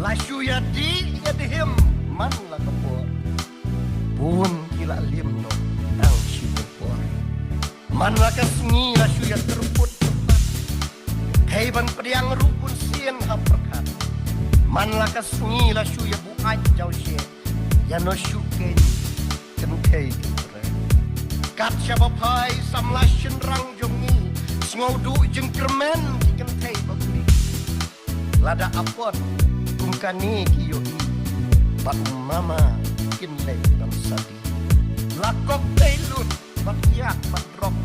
Lasyu ya dihim man la kapor. Pun kila lim no ang sipor. Man la kasngi lasyu ya terput tepat. Hei ban pediang rupun sien haperkat. Man la kasngi lasyu ya bu ajau she. Ya no syuken kentei kere. Kat siapa pai samlasyen rang jongi. Singodu jeng kermen ki kentei bagli. Lada apon kani kiyoi Pak mama kin lei dan sadi Lakok teilut Bakiak batrok